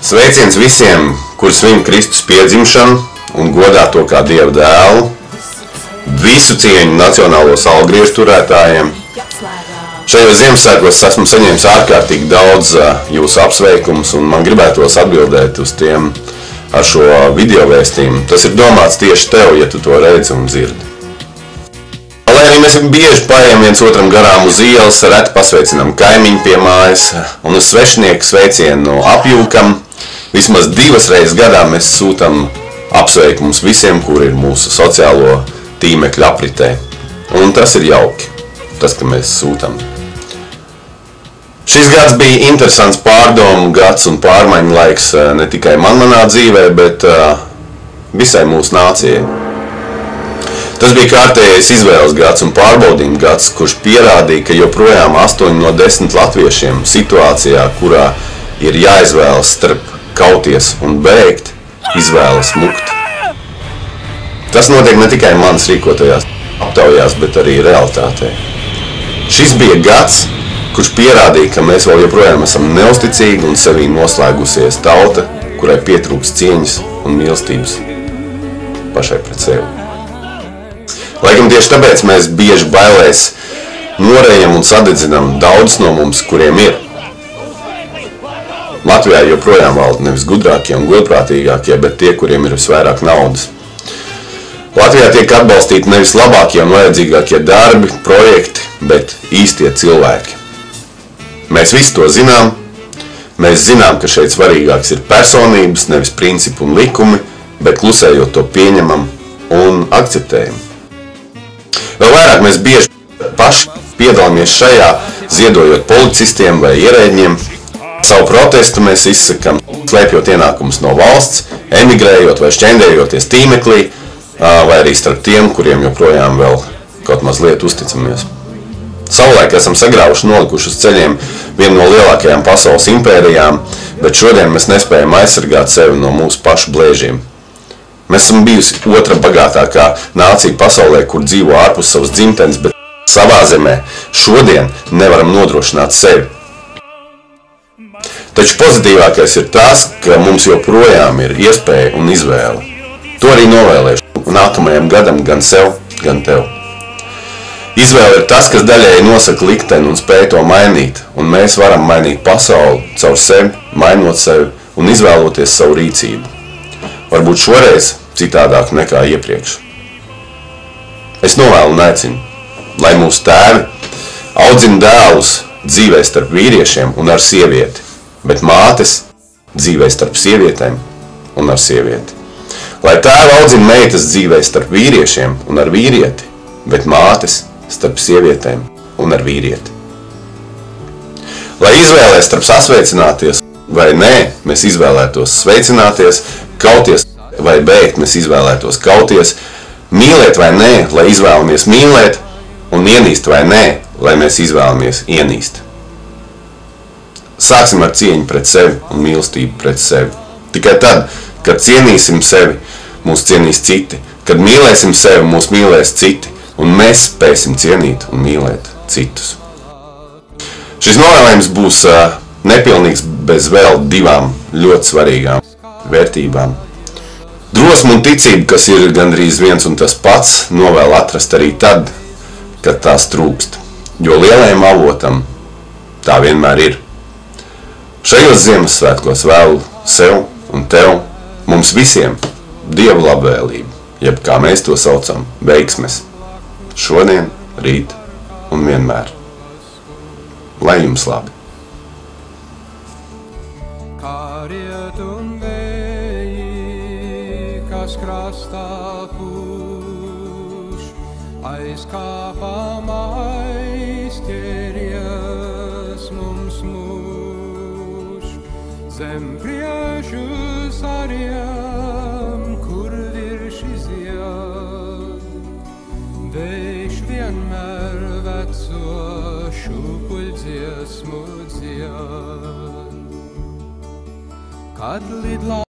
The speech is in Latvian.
Sveiciens visiem, kuri svin Kristus piedzimšanu un godā to kā Dieva dēlu. Visu cieņu nacionālo salgriežu turētājiem. Šajos Ziemassvētkos esmu saņēmis ārkārtīgi daudz jūsu apsveikumus, un man gribētos atbildēt uz tiem ar šo video vēstījumu. Tas ir domāts tieši tev, ja tu to redzi un dzirdi. Lai arī mēs bieži paejam viens otram garām uz ielas, reti pasveicinām kaimiņu pie mājas, un uz svešinieku sveicienu apjūkam, vismaz 2 reizes gadā mēs sūtam apsveikumus visiem, kuri ir mūsu sociālo tīmekļu apritē. Un tas ir jauki, tas, ka mēs sūtam. Šis gads bija interesants pārdomu gads un pārmaiņu laiks ne tikai manā dzīvē, bet visai mūsu nācijai. Tas bija kārtējais izvēles gads un pārbaudījuma gads, kurš pierādīja, ka joprojām 8 no 10 latviešiem situācijā, kurā ir jāizvēlas starp kauties un bēgt, izvēlas mukt. Tas notiek ne tikai manas rīkotajās aptaujās, bet arī realitātē. Šis bija gads, kurš pierādīja, ka mēs vēl joprojām esam neusticīgi un sevī noslēgusies tauta, kurai pietrūks cieņas un mīlestības pašai pret sevi. Laikam tieši tāpēc mēs bieži bailēs norējam un sadedzinam daudz no mums, kuriem ir. Latvijā joprojām valda nevis gudrākie un godprātīgākie, bet tie, kuriem ir visvairāk naudas. Latvijā tiek atbalstīti nevis labākie un vajadzīgākie darbi, projekti, bet īstie cilvēki. Mēs visi to zinām. Mēs zinām, ka šeit svarīgāks ir personības, nevis principi un likumi, bet klusējot to pieņemam un akceptējam. Vēl vairāk mēs bieži paši piedalāmies šajā, ziedojot policistiem vai ierēģiem. Savu protestu mēs izsakam, slēpjot ienākumus no valsts, emigrējot vai šķendējoties tīmeklī, vai arī starp tiem, kuriem joprojām vēl kaut mazliet uzticamies. Savulaik esam sagrāvuši nolikuši uz ceļiem vienu no lielākajām pasaules impērijām, bet šodien mēs nespējam aizsargāt sevi no mūsu pašu blēžiem. Mēs esam bijusi otra bagātākā nācija pasaulē, kur dzīvo ārpus savas dzimtenes, bet savā zemē šodien nevaram nodrošināt sevi. Taču pozitīvākais ir tas, ka mums joprojām ir iespēja un izvēle. To arī novēlēšu nākamajam gadam gan sev, gan tev. Izvēle ir tas, kas daļēji nosaka likteni un spēj to mainīt, un mēs varam mainīt pasauli caur sevi, mainot sevi un izvēloties savu rīcību. Varbūt šoreiz citādāk nekā iepriekš. Es novēlu un aicinu, lai mūsu tēvi audzina dēlus dzīvē starp vīriešiem un ar sievieti, bet mātes dzīvē starp sievietēm un ar sievieti. Lai tēvi audzina meitas dzīvē starp vīriešiem un ar vīrieti, bet mātes starp sievietēm un ar vīrieti. Lai izvēlēs starp sasveicināties vai nē, mēs izvēlētos sveicināties, kauties vai bēgt, mēs izvēlētos kauties, mīlēt vai nē, lai izvēlamies mīlēt, un ienīst vai nē, lai mēs izvēlamies ienīst. Sāksim ar cieņu pret sevi un mīlestību pret sevi. Tikai tad, kad cienīsim sevi, mūs cienīs citi, kad mīlēsim sevi, mūs mīlēs citi, un mēs spēsim cienīt un mīlēt citus. Šis novēlējums būs nepilnīgs bez vēl 2 ļoti svarīgām vērtībām. Drosme un ticība, kas ir gandrīz viens un tas pats, novēl atrast arī tad, kad tās trūkst, jo lielajam avotam tā vienmēr ir. Šajos Ziemassvētkos vēlu sev un tev, mums visiem, Dieva labvēlību, jeb kā mēs to saucam, veiksmes. Šodien, rīt un vienmēr. Lai jums labi! Kas krastā pūš, aizkāpām aizķeries mums mūž, zem priežu sariem, kur virš iziet, vējš vienmēr veco šupuļdziesmu dzied. Kad lidlā